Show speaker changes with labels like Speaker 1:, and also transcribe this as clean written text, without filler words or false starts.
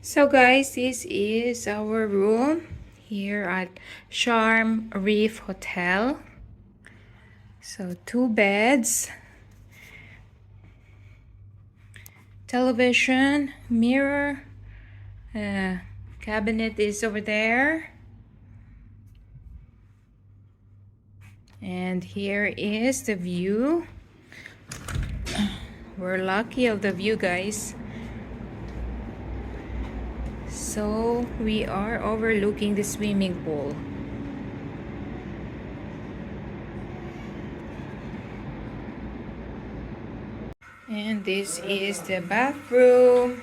Speaker 1: So guys, this is our room here at Sharm Reef Hotel. So 2 beds, television, mirror, cabinet is over there. And here is the view. We're lucky of the view, guys. So we are overlooking the swimming pool. And this is the bathroom.